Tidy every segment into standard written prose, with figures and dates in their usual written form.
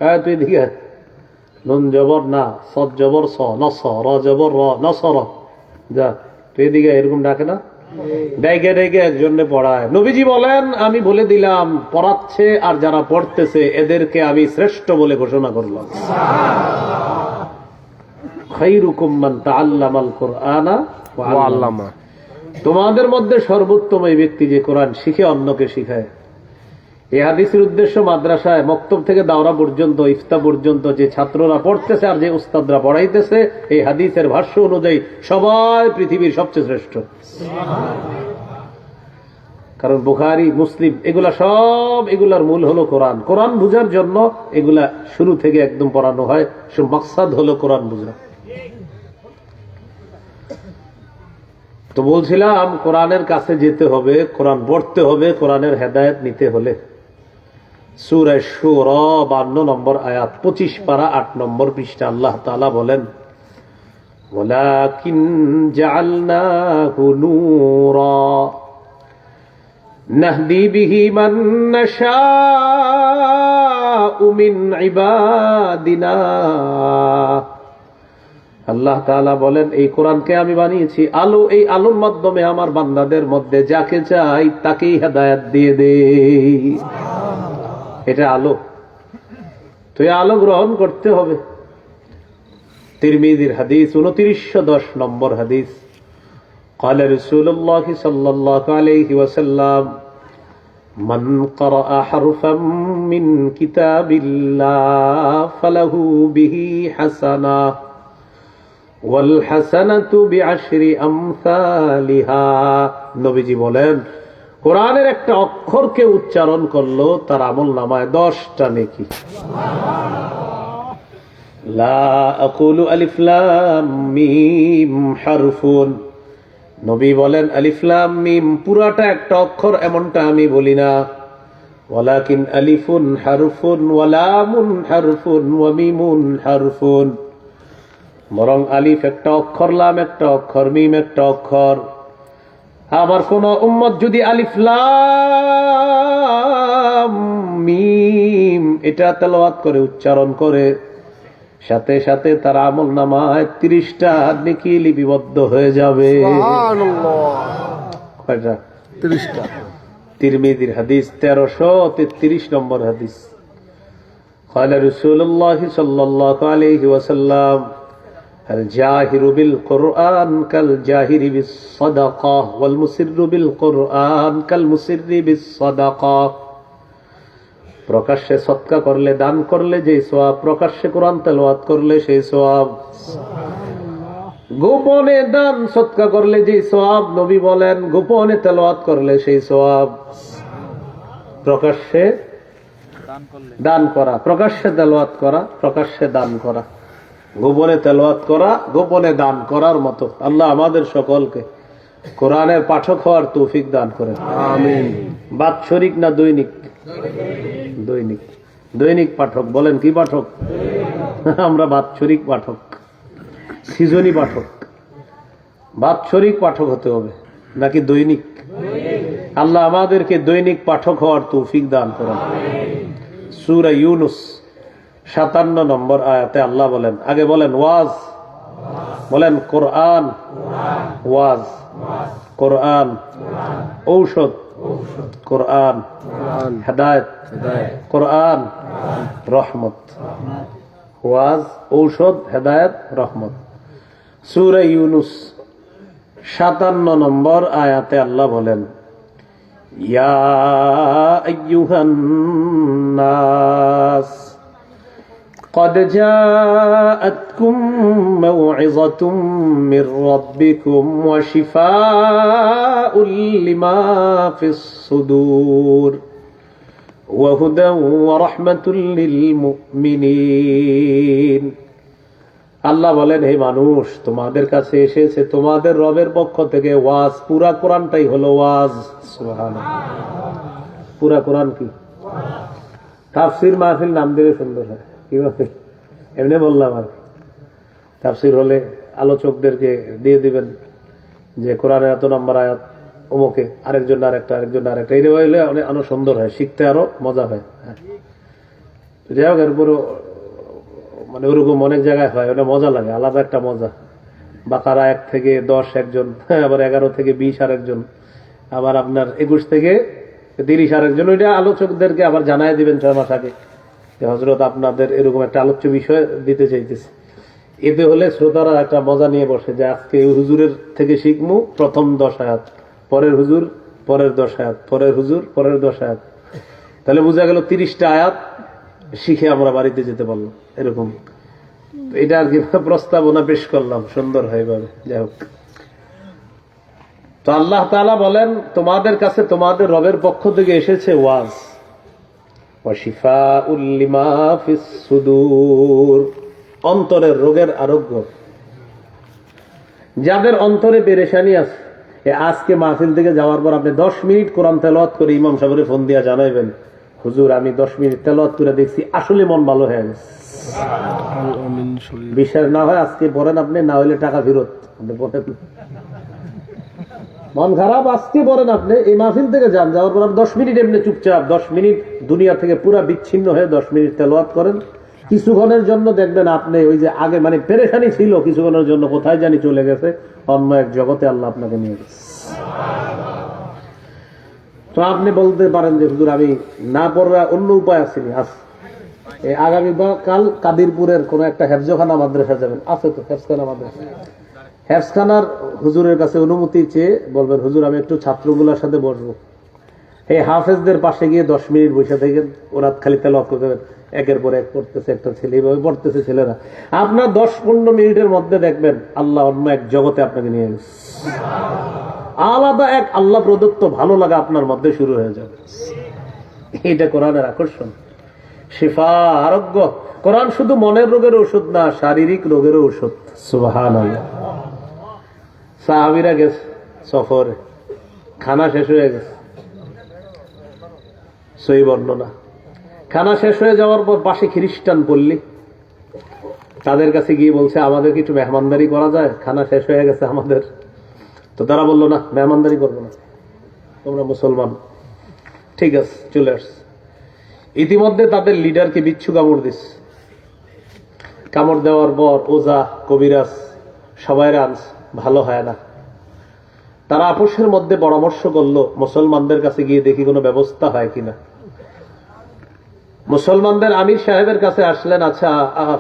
হ্যাঁ তুই দিকে নুন জবর না, সদ জবর স, নস, র জবর র, নসর, যা তুই দিকে, এরকম ডাকে না? ডেকে ডেকে একজনে পড়ায়। নবীজি বলেন, আমি বলে দিলাম পড়াচ্ছে আর যারা পড়তেছে এদেরকে আমি শ্রেষ্ঠ বলে ঘোষণা করলাম। খায়রুকুম মান তাআল্লামাল কুরআনা ওয়া আল্লামা। তোমাদের মধ্যে সর্বোত্তম এই ব্যক্তি যে কোরআন শিখে অন্যকে শিখায়। এই হাদিসের উদ্দেশ্য মাদ্রাসায় মক্তব থেকে দাওরা পর্যন্ত, ইফতা পর্যন্ত যে ছাত্ররা পড়তেছে আর যে উস্তাদরা পড়াইতেছে, এই হাদিসের ভাষ্য অনুযায়ী সবাই পৃথিবীর সবচেয়ে শ্রেষ্ঠ। কারণ বুখারী, মুসলিম এগুলা সব, এগুলার মূল হলো কোরআন। কোরআন বুঝার জন্য এগুলা শুরু থেকে একদম পড়ানো হয়। মাকসাদ হলো কোরআন বুঝা। তো বলছিলাম কোরআনের কাছে যেতে হবে, কোরআন পড়তে হবে, কোরআনের হেদায়েত নিতে হলে। সূরা শুরা 52 নম্বর আয়াত, 25 পারা 8 নম্বর পৃষ্ঠা আল্লাহ তাআলা বলেন, ওয়ালাকিন জাআলনাহু নূরা নাহদি বিহি মান নাশাউ মিন ইবাদিনা। আল্লাহ তাআলা বলেন, এই কোরআনকে আমি বানিয়েছি আলো, এই আলোর মাধ্যমে আমার বান্দাদের মধ্যে যাকে চাই তাকেই হেদায়েত দিয়ে দেই। এটা আলো, তো এই আলো গ্রহণ করতে হবে। তিরমিজির হাদিস 2910 নম্বর হাদিস, قال رسول الله صلى الله عليه وسلم من قرأ حرفا من كتاب الله فله به حسنة والحسنة بعشر أمثالها। নবীজি বলেন, কোরআনের একটা অক্ষরকে উচ্চারণ করলো তার আমল নামায় 10টা নেকি। লা আকুলু আলিফ লাম মিম হারফুন। নবী বলেন আলিফ লাম মিম পুরাটা একটা অক্ষর এমনটা আমি বলি না, ওয়ালাকিন আলিফুন হারফুন ওয়া লামুন হারফুন ওয়া মিমুন হারফুন। বরং আলিফ একটা অক্ষর, লাম একটা অক্ষর, মিম একটা অক্ষর। আমার কোন উম্মত যদি আলিফ লাম মিম এটা তেলাওয়াত করে, উচ্চারণ করে, সাথে সাথে তার আমল নামায় 30টা নেকি লিপিবদ্ধ হয়ে যাবে। কয়টা? 30টা। তিরমিজির হাদিস 1333 নম্বর হাদিস। قال رسول الله صلى الله عليه وسلم الجاهر بالقرآن كالجاهر بالصدقة والمسر بالقرآن كالمسر بالصدقة। প্রকাশ্যে সদকা করলে, দান করলে যে সওয়াব, প্রকাশ্যে কোরআন তেলাওয়াত করলে সেই সওয়াব। গোপনে দান সদকা করলে যে সওয়াব, নবী বলেন গোপনে তেলাওয়াত করলে সেই সওয়াব। প্রকাশ্যে দান করা, প্রকাশ্যে তেলাওয়াত করা, প্রকাশ্যে দান করা, গোপনে তেলাওয়াত করা, গোপনে দান করার মতো। আল্লাহ আমাদের সকলকে কোরআনের পাঠক হওয়ার তৌফিক দান করেন, আমিন। বাৎসরিক না দৈনিক? দৈনিক। দৈনিক পাঠক বলেন, কি পাঠক? আমরা বাৎসরিক পাঠক, সিজনি পাঠক। বাৎসরিক পাঠক হতে হবে নাকি দৈনিক? আল্লাহ আমাদেরকে দৈনিক পাঠক হওয়ার তৌফিক দান করেন। সূরা ইউনুস 57 নম্বর আয়াতে আল্লাহ বলেন, আগে বলেন ওয়াজ, বলেন কোরআন, ওয়াজ, কোরআন ঔষধ, কোরআন হেদায়েত, কোরআন রহমত। ওয়াজ, ঔষধ, হেদায়েত, রহমত। সূরা ইউনুস 57 নম্বর আয়াতে আল্লাহ বলেন, ইয়া আইয়ুহান নাস قد جاءتكم موعظة من ربكم وشفاء لما في الصدور وهدى ورحمة للمؤمنين। আল্লাহ বলেন, হে মানুষ, তোমাদের কাছে এসেছে তোমাদের রবের পক্ষ থেকে ওয়াজ। পুরা কোরআনটাই হলো ওয়াজ। সুবহানাল্লাহ। পুরা কোরআন কি? তাফসীর মাহফিল নাম দিলে সুন্দর হয়, কিভাবে? এমনি বললাম আর কি। তাফসীর হলে আলোচকদেরকে দিয়ে দিবেন যে কোরআনের এত নম্বর আয়াত অমুকে, আরেকজন আরেকটা, আরেকজন আরেকটা, এই হইলে আরো সুন্দর হয়, শিখতে আরো মজা হয়। যাই হোক, এরপরও মানে ওরকম অনেক জায়গায় হয়, ওটা মজা লাগে, আলাদা একটা মজা। বাকারা 1 থেকে 10 একজন, আবার 11 থেকে 20 আরেকজন, আবার আপনার 21 থেকে 30 আরেকজন। ওইটা আলোচকদেরকে আবার জানাই দিবেন 6 মাস আগে যে হযরত আপনাদের এরকম একটা আলোচ্য বিষয় দিতে চাইতেছে। এতে হলে শ্রোতারা একটা মজা নিয়ে বসে যে আজকে হুজুরের থেকে শিখমু প্রথম 10 আয়াত, পরের হুজুর পরের 10 আয়াত, পরের হুজুর পরের 10 আয়াত। তাহলে বোঝা গেল 30টা আয়াত শিখে আমরা বাড়িতে যেতে পারলাম। এরকম এটা আর কি প্রস্তাবনা পেশ করলাম, সুন্দর হয় ভাবে। যাই হোক, তো আল্লাহ তাআলা বলেন তোমাদের কাছে তোমাদের রবের পক্ষ থেকে এসেছে ওয়াজ, ওয়া শিফাউল লিমা ফিস সুদূর, অন্তরের রোগের আরোগ্য। যাদের অন্তরে পেরেশানি আছে, আজকে মাহফিল থেকে যাওয়ার পর আপনি 10 মিনিট কোরআন তেলাওয়াত করে ইমাম সাহেবের ফোন দিয়া জানাইবেন, হুজুর আমি 10 মিনিট তেলাওয়াত করে দেখছি আসলে মন ভালো হয়ে গেছে। বিশ্বাস না হয় আজকে পড়েন আপনি, না হলে টাকা ফেরত। আপনি পড়েন, মন খারাপ আজকে পড়েন আপনি, এই মাহফিল থেকে যান, যাওয়ার পর 10 মিনিট এমনি চুপচাপ 10 মিনিট দুনিয়া থেকে পুরা বিচ্ছিন্ন হয়ে 10 মিনিট তেলাওয়াত করেন। কিছুক্ষণের জন্য দেখবেন আপনি ওই যে আগে মানে পেরেশানি ছিল, কিছুক্ষণের জন্য কোথায় জানি চলে গেছে, অন্য এক জগতে আল্লাহ আপনাকে নিয়ে গেছে। তো আপনি বলতে পারেন যে হুজুর আমি না পড়া অন্য উপায় আসেনি। আগামী কাল কাদিরপুরের কোন একটা হেফজখানা মাদ্রাসা যাবেন, আছে তো হেফজখানা মাদ্রাসা, হেফজখানার হুজুরের কাছে অনুমতি চেয়ে বলবেন হুজুর আমি একটু ছাত্রগুলোর সাথে বসবো। এই হাফেজদের পাশে গিয়ে 10 মিনিট বসে থাকেন, ওরা খালি তেলাওয়াত করতে, একের পর এক পড়তেছে, একটা ছেলে এইভাবে পড়তেছে ছেলেরা। আপনার 10-15 মিনিটের মধ্যে দেখবেন আল্লাহ অন্য এক জগতে আপনাকে নিয়ে গেছে, আলাদা এক আল্লাহ প্রদত্ত ভালো লাগা আপনার মধ্যে শুরু হয়ে যাবে। এটা কোরআনের আকর্ষণ, শিফা, আরোগ্য। কোরআন শুধু মনের রোগের ওষুধ না, শারীরিক রোগেরও ওষুধ। সুবহানাল্লাহ। সাহাবীরা গেছে সফরে, খানা শেষ হয়ে গেছে, সহিহ বর্ণনা। খানা শেষ হয়ে যাওয়ার পর পাশে খ্রিস্টান পল্লী, তাদের কাছে গিয়ে বলছে আমাদের কিছু মেহমানদারি করা যায়, খানা শেষ হয়ে গেছে আমাদের। তো তারা বললো না, মেহমানদারি করবো না, তোমরা মুসলমান। ঠিক আছে, চলে আসছে। ইতিমধ্যে তাদের লিডারকে বিচ্ছু কামড় দিচ্ছে। কামড় দেওয়ার পর ওজা কবিরাজ সবাই রাজ, ভালো হয় না। তারা আপোষের মধ্যে পরামর্শ করলো মুসলমানদের কাছে গিয়ে দেখি কোনো ব্যবস্থা হয় কিনা। মুসলমানদের আমির সাহেবের কাছে আসলেন, আচ্ছা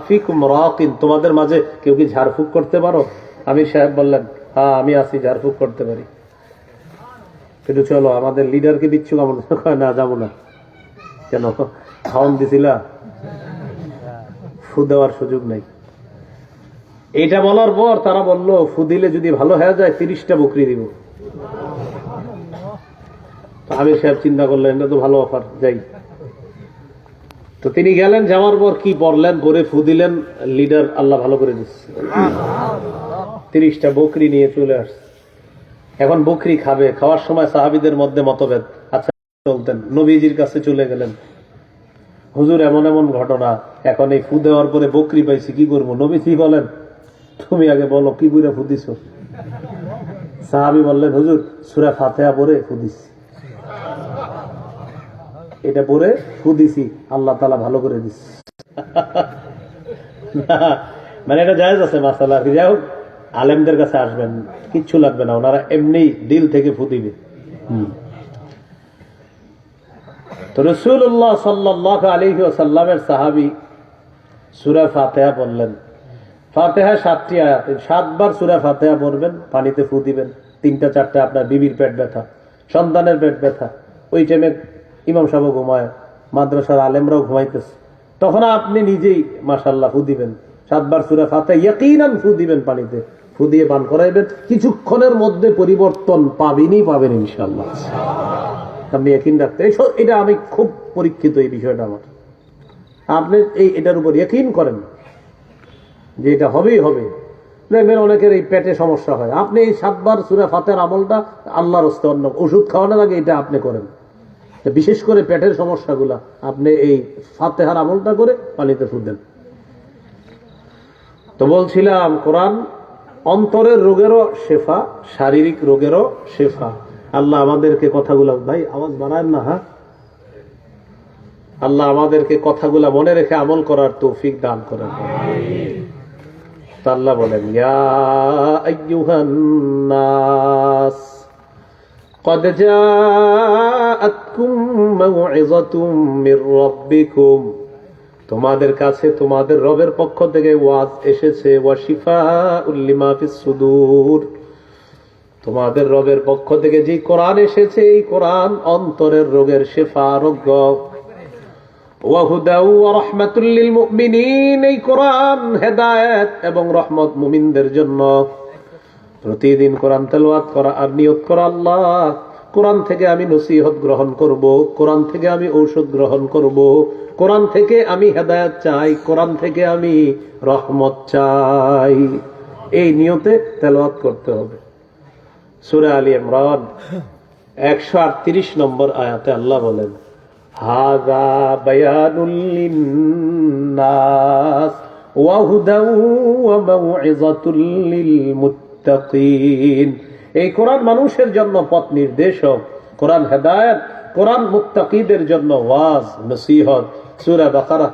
ফিকুম রাকিন, তোমাদের মাঝে কেউ কি ঝাড়ফুঁক করতে পারো? আমির সাহেব বললেন হ্যাঁ আমি আছি, ঝাড়ফুঁক করতে পারি, কিন্তু চলো আমাদের লিডারকে বিচ্ছু কামড় না, যাবো না। কেন? খাওয়ান দিছিলা, ফু দেওয়ার সুযোগ নাই। এইটা বলার পর তারা বলল ফু দিলে যদি ভালো হয়ে যায় 30টা বকরি দিব। তো আমির সাহেব চিন্তা করলেন এটা তো ভালো অফার, যাই। তো তিনি গেলেন, যাওয়ার পর কি পড়লেন, পরে ফু দিলেন, লিডার আল্লাহ ভালো করে দিচ্ছে, 30টা বকরি নিয়ে চলে আসছে। এখন বকরি খাবে, খাওয়ার সময় সাহাবীদের মধ্যে মতভেদ। আচ্ছা চলতেন, নবীজির কাছে চলে গেলেন, হুজুর এমন এমন ঘটনা, এখন এই ফু দেওয়ার পরে বকরি পাইছি, কি করবো? নবীজি বলেন তুমি আগে বলো কি বুঝে ফু দিছো? সাহাবী বললেন হুজুর সূরা ফাতিহা পড়ে ফু দিছি, এটা পড়ে ফু দিছি, আল্লাহ তাআলা ভালো করে দিচ্ছে। মানে এটা জায়েজ আছে মাসালা। যাই হোক, আলেমদের কাছে আসবেন, কিচ্ছু লাগবে না, ওনারা এমনি দিল থেকে ফু দিবে। তো রাসূলুল্লাহ সাল্লাল্লাহু আলাইহি ওয়াসাল্লামের সাহাবী সূরা ফাতিহা পড়লেন। ফাতিহা 7টি আয়াত, 7 বার সূরা ফাতিহা পড়বেন, পানিতে ফু দিবেন। 3টা-4টা আপনার বিবির পেট ব্যথা, সন্তানের পেট ব্যথা, ওই টাইমে ইমাম সাহেব ঘুমায়, মাদ্রাসার আলেমরাও ঘুমাইতেছে, তখন আপনি নিজেই মাশাআল্লাহ ফু দিবেন। 7 বার সূরা ফাতিহা ইয়াকিনান ফু দিবেন, পানিতে ফু দিয়ে পান করাইবেন। কিছুক্ষণের মধ্যে পরিবর্তন পাবেন ইনশাআল্লাহ। আপনি ইয়াকিন রাখতে, এটা আমি খুব পরীক্ষিত এই বিষয়টা আমার। আপনি এটার উপর ইয়াকিন করেন যে এটা হবেই হবে। দেখবেন অনেকের এই পেটে সমস্যা হয়, আপনি এই 7 বার সূরা ফাতিহার আমলটা আল্লাহর রাস্তায়, অন্য ওষুধ খাওয়ানোর আগে এটা আপনি করেন। বিশেষ করে পেটের সমস্যাগুলা আপনি এই ফাতিহার আমলটা করে পানিতে ফু দেন। তো বলছিলাম কোরআন অন্তরের রোগেরও শেফা, শারীরিক রোগেরও শেফা। আল্লাহ আমাদেরকে কথাগুলো, ভাই আওয়াজ বাড়ায় না, হ্যাঁ আল্লাহ আমাদেরকে কথাগুলা মনে রেখে আমল করার তৌফিক দান করেন। আল্লাহ বলেন, ইয়া আইয়ুহান নাস قد جاءتكم موعظة من ربكم, তোমাদের কাছে তোমাদের রবের পক্ষ থেকে ওয়াজ এসেছে, ওয়া শিফাউল লিমা ফিস সুদূর, তোমাদের রবের পক্ষ থেকে যে কোরআন এসেছে এই কোরআন অন্তরের রোগের শিফা, আরোগ্য, ওয়া হুদাউ ওয়া রাহমাতুল লিল মুমিনিন, এই কোরআন হেদায়েত এবং রহমত মুমিনদের জন্য। প্রতিদিন কোরআন তেলাওয়াত করা আর নিয়ত করা, আল্লাহ কোরআন থেকে আমি নসিহত গ্রহণ করব, কোরআন থেকে আমি ঔষধ গ্রহণ করব, কোরআন থেকে আমি হেদায়েত চাই, কোরআন থেকে আমি রহমত চাই। এই নিয়তে তেলাওয়াত করতে হবে। সূরা আলী ইমরান 138 নম্বর আয়াতে আল্লাহ বলেন, হাযা বায়ানুল লিন্নাস ওয়া হুদাউ ওয়া মাউইযাতুল লিল মুত্তাকিন, এই কোরআন মানুষের জন্য পথ নির্দেশক, কোরআন হেদায়েত, কোরআন মুত্তাকিদের জন্য ওয়াজ নসিহত। সূরা বাকারা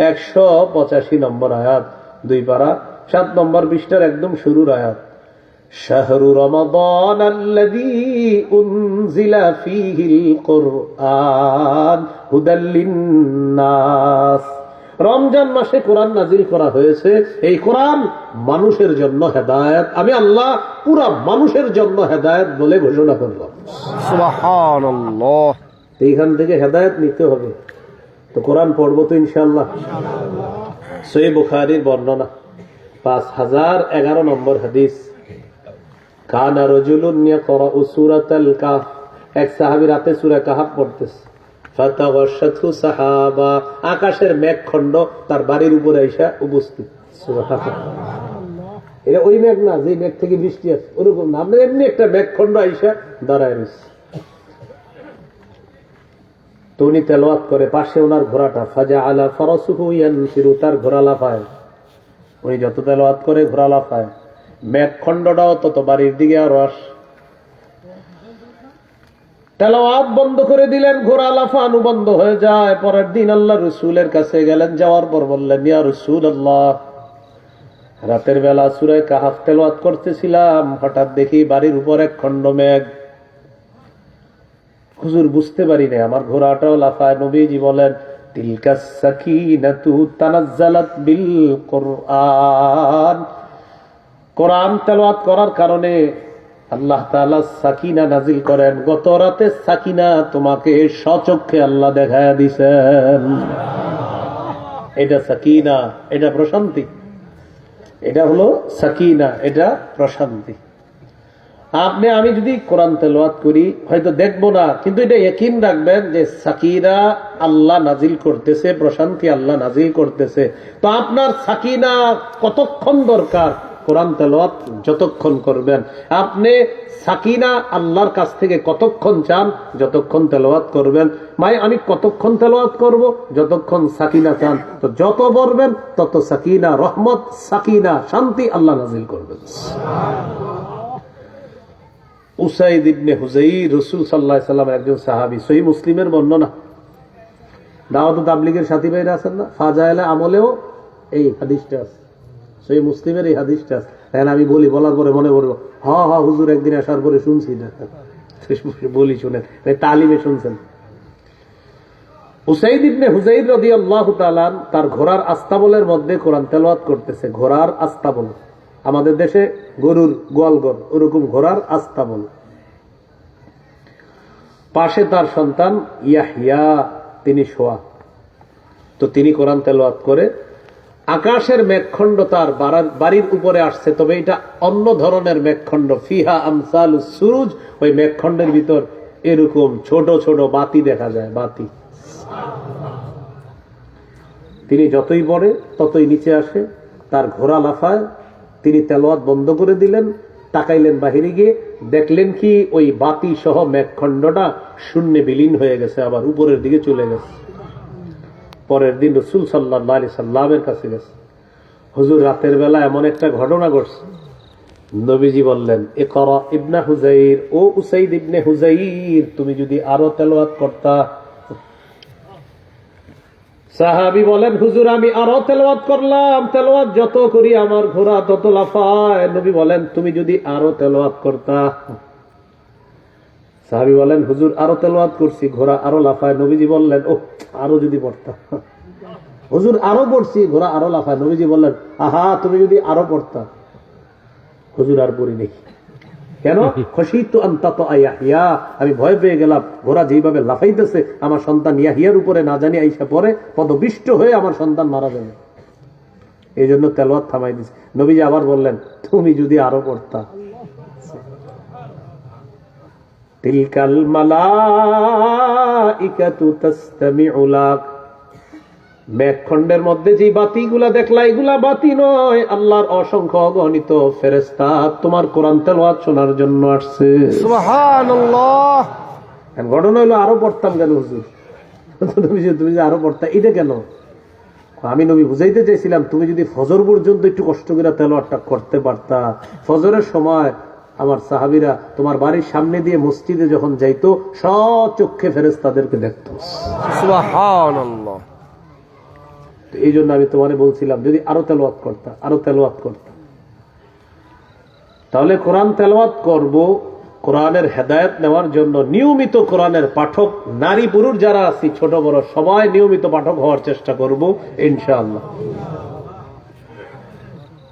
185 নম্বর আয়াত, 2 পারা 7 নম্বর পৃষ্ঠার একদম শুরুর আয়াত। শাহরু রমাদান আল্লাযী উনজিলা ফীহিল কুরআন হুদাল লিন্নাস, রমজান মাসে কোরআন নাজিল করা হয়েছে, এই কোরআন মানুষের জন্য হেদায়েত, আমি আল্লাহ পুরা মানুষের জন্য হেদায়েত বলে ঘোষণা করলাম। সুবহানাল্লাহ। এইখান থেকে হেদায়েত নিতে হবে, তো কোরআন পড়বো তো ইনশাআল্লাহ। সহিহ বুখারীর বর্ণনা 5011 নম্বর হাদিস, কানা রাজুলুন ইয়াকরাউ সূরাতাল কাহফ, এক সাহাবী রাতে সূরা কাহফ পড়তেছে, ফাতাগাশাতহু সাহাবা, আকাশের মেঘখণ্ড তার বাড়ির উপরে এসে উপস্থিত। সুবহানাল্লাহ। এটা ওই মেঘ না যে মেঘ থেকে বৃষ্টি আসে, ওরকম না, আমরা এমনি একটা মেঘখণ্ড আইসা দাঁড়ায় রয়েছে। তো উনি তেলাওয়াত করে, পাশে ওনার ঘোড়াটা, ফাজাআলা ফারাসুহু ইয়ানফিরু, তার ঘোড়া লাফায়। উনি যত তেলাওয়াত করে ঘোড়া লাফায়, মেঘখণ্ডটাও তত বাড়ির দিকে আরো আসে। তেলাওয়াত বন্ধ করে দিলেন, ঘোড়া লাফানো বন্ধ হয়ে যায়। পরের দিন আল্লাহ রসুলের কাছে গেলেন, যাওয়ার পর বললেন, ইয়া রাসূলুল্লাহ, রাতের বেলা সূরা কাহফ তেলাওয়াত করতেছিলাম, হঠাৎ দেখি বাড়ির উপর এক খণ্ড মেঘ। হুজুর বুঝতে পারি না, আমার ঘোড়াটাও লাফায়। নবীজি বলেন, তিলকাস সাকিনাতু তানাজ্জালাত বিল কুরআন, কোরআন তেলাওয়াত করার কারণে আল্লাহ তাআলা সাকিনা নাজিল করেন। গত রাতে সাকিনা তোমাকে স্বচক্ষে আল্লাহ দেখায়া দিছেন। এটা সাকিনা, এটা প্রশান্তি, এটা হলো সাকিনা, এটা প্রশান্তি। আপনি আমি যদি কোরআন তেলাওয়াত করি হয়তো দেখবো না, কিন্তু এটা ইয়াকিন রাখবেন যে সাকিনা আল্লাহ নাজিল করতেছে, প্রশান্তি আল্লাহ নাজিল করতেছে। তো আপনার সাকিনা কতক্ষণ দরকার? কোরআন তেলাওয়াত যতক্ষণ করবেন। আপনি সাকিনা আল্লাহর কাছ থেকে কতক্ষণ চান? যতক্ষণ তেলাওয়াত করবেন। আমি কতক্ষণ তেলাওয়াত করব? যতক্ষণ সাকিনা চান। তো যত পড়বেন তত সাকিনা, রহমত, সাকিনা, শান্তি আল্লাহ নাজিল করবেন। উসাইদ ইবনে হুযাইর, রাসূল সাল্লাল্লাহু আলাইহি ওয়াসাল্লাম একজন সাহাবী, সহিহ মুসলিমের বর্ণনা। দাওয়াত ও তাবলীগের সাথী ভাইরা আছেন না, ফাজাইলে আমলেও এই হাদিসটা আছে, সহিহ মুসলিমের এই হাদিসটা আছে। এখন আমি বলার পরে মনে পড়বো, হ্যাঁ হুজুর একদিন আসার পরে শুনছি না, বলি শুনেন, তালিমে শুনছেন। উসাইদ ইবনে হুযাইর রাদিয়াল্লাহু তাআলা তার ঘোড়ার আস্তাবলের মধ্যে কোরআন তেলাওয়াত করতেছে। ঘোড়ার আস্তাবল, আমাদের দেশে গরুর গোয়ালঘর, ওরকম ঘোড়ার আস্তাবল। পাশে তার সন্তান ইয়াহইয়া, তিনি শোয়া। তো তিনি কোরআন তেলাওয়াত করে, আকাশের মেঘখণ্ড তার বাড়ির উপরে আসছে, তবে এটা অন্য ধরনের মেঘখণ্ড। ফিহা আমসালুস সুরুজ, ওই মেঘখণ্ডের ভিতর এরকম ছোট ছোট বাতি দেখা যায়, বাতি। তিনি যতই পড়ে ততই নিচে আসে, তার ঘোড়া লাফায়। তিনি তেলাওয়াত বন্ধ করে দিলেন, তাকাইলেন বাহিরে গিয়ে, দেখলেন কি ওই বাতি সহ মেঘখণ্ডটা শূন্যে বিলীন হয়ে গেছে, আবার উপরের দিকে চলে গেছে। পরের দিন রাসূল সাল্লাল্লাহু আলাইহি সাল্লামের কাছে গেছে, হুজুর রাতের বেলা এমন একটা ঘটনা ঘটছে। নবীজি বললেন, ইকরা ইবনে হুযাইর, ও উসাইদ ইবনে হুযাইর, তুমি যদি আরো তেলাওয়াত করতা, সাহাবী বলেন, হুজুর আমি আরো তেলাওয়াত করলাম, তেলাওয়াত যত করি আমার ঘোড়া তত লাফায়। নবী বলেন, তুমি যদি আরো তেলাওয়াত করতা। সাহাবী বলেন, হুজুর আরো তেলাওয়াত করছি, ঘোড়া আরো লাফায়। নবীজি বললেন, ও আরো যদি পড়তা। হুজুর আরো পড়ছি, ঘোড়া আরো লাফায়। নবীজি বললেন, আহা তুমি যদি আরো পড়তা। হুজুর আর পড়ি নেই। কেন? খশিতু আন তাতা ইয়াহইয়া, আমি ভয় পেয়ে গেলাম ঘোড়া যেভাবে লাফাইতেছে আমার সন্তান ইয়াহিয়ার উপরে না জানি আইসা পরে পদবিষ্ট হয়ে আমার সন্তান মারা যাবে। এই জন্য তেলাওয়াত থামাই দিছে। নবীজি আবার বললেন, তুমি যদি আরো পড়তা। তিলকাল মালাইকাতু তাসতামিউ লাক, মেঘখণ্ডের মধ্যে যে বাতিগুলা দেখলা এগুলা বাতি নয়, আল্লাহর অসংখ্য অগণিত ফেরেশতা তোমার কোরআন তেলাওয়াত শোনার জন্য আসছে। সুবহানাল্লাহ। ঘটনা হলো আরো পড়তাম কেন হুজুর? তুমি যে আরো পড়তা এটা কেন? আমি নবী বুঝাইতে চাইছিলাম তুমি যদি ফজর পর্যন্ত একটু কষ্ট করে তেলাওয়াতটা করতে পারতা। ফজরের সময় আমার সাহাবীরা তোমার বাড়ির সামনে দিয়ে মসজিদে যখন যাইতো সচক্ষে ফেরেশতাদেরকে দেখতো। সুবহানাল্লাহ। এই জন্য আমি তোমারে বলছিলাম যদি আরো তেলাওয়াত করতা, আরো তেলাওয়াত করতা। তাহলে কোরআন তেলাওয়াত করব, কোরআনের হেদায়েত নেওয়ার জন্য নিয়মিত কোরআনের পাঠক নারী পুরুষ যারা আছি ছোট বড় সবাই নিয়মিত পাঠক হওয়ার চেষ্টা করব ইনশাআল্লাহ।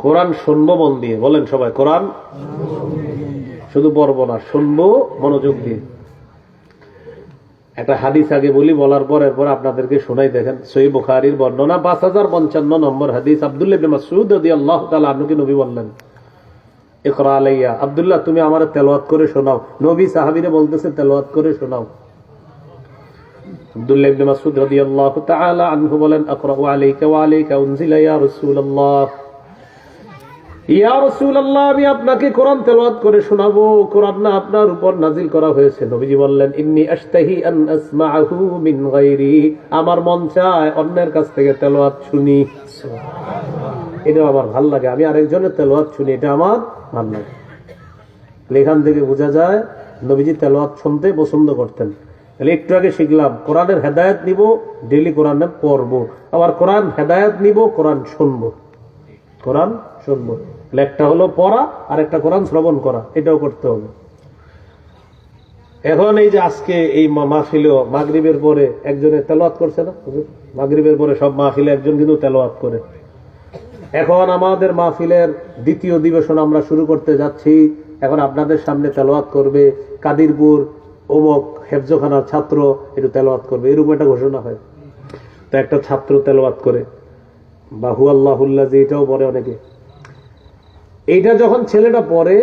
কোরআন শুনবো মন দিয়ে, বলেন সবাই কোরআন শুধু পড়বো না, শুনবো মনোযোগ দিয়ে। একটা হাদিস আগে বলি, বলার পর এরপর আপনাদেরকে শোনাই। দেখেন সহিহ বুখারীর বর্ণনা 5055 নম্বর হাদিস। আব্দুল্লাহ ইবনে মাসউদ রাদিয়াল্লাহু তাআলা আনহুকে নবী বললেন, ইকরা আলাইয়া, আব্দুল্লাহ তুমি আমারে তেলাওয়াত করে শোনাও। নবী সাহাবীরে বলতেছে তেলাওয়াত করে শোনাও। আব্দুল্লাহ ইবনে মাসউদ রাদিয়াল্লাহু তাআলা আনহু বলেন, আকরাউ আলাইকা ওয়া আলাইকা উনজিলা ইয়া রাসূলুল্লাহ, ইয়া রাসূলুল্লাহ আমি আপনাকে কোরআন তেলাওয়াত করে শোনাবো, কোরআন না আপনার উপর নাজিল করা হয়েছে। নবীজি বললেন, ইন্নী আশতাহি আন আসমাআহু মিন গায়রি, আমার মন চায় অন্যের কাছ থেকে তেলাওয়াত শুনি। এটা আমার ভালো লাগে, আমি আরেকজনের তেলাওয়াত শুনি, এটা আমার ভালো লাগে। এখান থেকে বোঝা যায় নবীজি তেলাওয়াত শুনতে পছন্দ করতেন। তাহলে একটু আগে শিখলাম কোরআনের হেদায়েত নিব, ডেইলি কোরআনে পড়বো, আবার কোরআন হেদায়েত নিব, কোরআন শুনবো। কোরআন শুনবো, একটা হলো পড়া আর একটা কোরআন শ্রবণ করা, এটাও করতে হবে। এখন এই যে আজকে এই মাহফিলেও মাগরিবের পরে একজনে তেলাওয়াত করছে না? মাগরিবের পরে সব মাহফিলে একজন কিন্তু তেলাওয়াত করে। এখন আমাদের মাহফিলের দ্বিতীয় অধিবেশন আমরা শুরু করতে যাচ্ছি। এখন আপনাদের সামনে তেলাওয়াত করবে কাদিরপুর অমুক হেফজখানার ছাত্র, একটু তেলাওয়াত করবে, এরকম একটা ঘোষণা হয়। তো একটা ছাত্র তেলাওয়াত করে বা হু আল্লাহুল্লাযী, এটাও পড়ে অনেকে। এইটা যখন ছেলেটা পড়ে,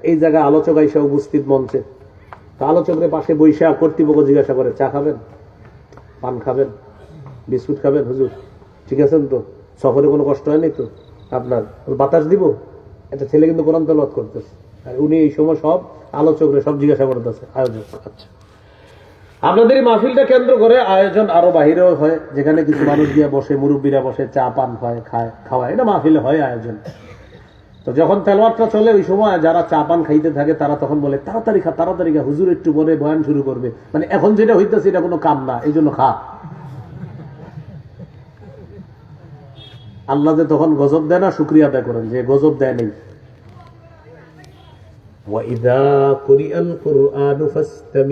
এই জায়গায় আলোচক আইসা উপস্থিত মঞ্চে, আলোচকের পাশে বৈশা কর্তৃপক্ষ জিজ্ঞাসা করে, চা খাবেন, পান খাবেন, বিস্কুট খাবেন? হুজুর ঠিক আছেন তো? সফরে কোনো কষ্ট হয়নি তো আপনার? বাতাস দিব? একটা ছেলে কিন্তু কোরআন তেলাওয়াত করতেছে, আর উনি এই সময় সব আলোচকরা সব জিজ্ঞাসা করতেছে আয়োজক। আচ্ছা, আপনাদের এই মাহফিলটা কেন্দ্র করে আয়োজন আরো বাহিরেও হয়, যেখানে কিছু মানুষ গিয়ে বসে, মুরব্বীরা বসে চা পান হয়, খাওয়ায়, এটা মাহফিলে হয় আয়োজন। তো যখন তেলাওয়াতটা চলে ওই সময় যারা চা পান খাইতে থাকে তারা তখন বলে, তাড়াতাড়ি খা, তাড়াতাড়ি খা, হুজুর একটু পরে বয়ান শুরু করবে, মানে এখন যেটা হইতেছে এটা কোনো কাম না, এই জন্য খা। আল্লাহ যে তখন গজব দেয় না, শুকরিয়া আদায় করেন যে গজব দেয় নেই। ওয়া ইযা কুরিআল কুরআনু ফাসতামি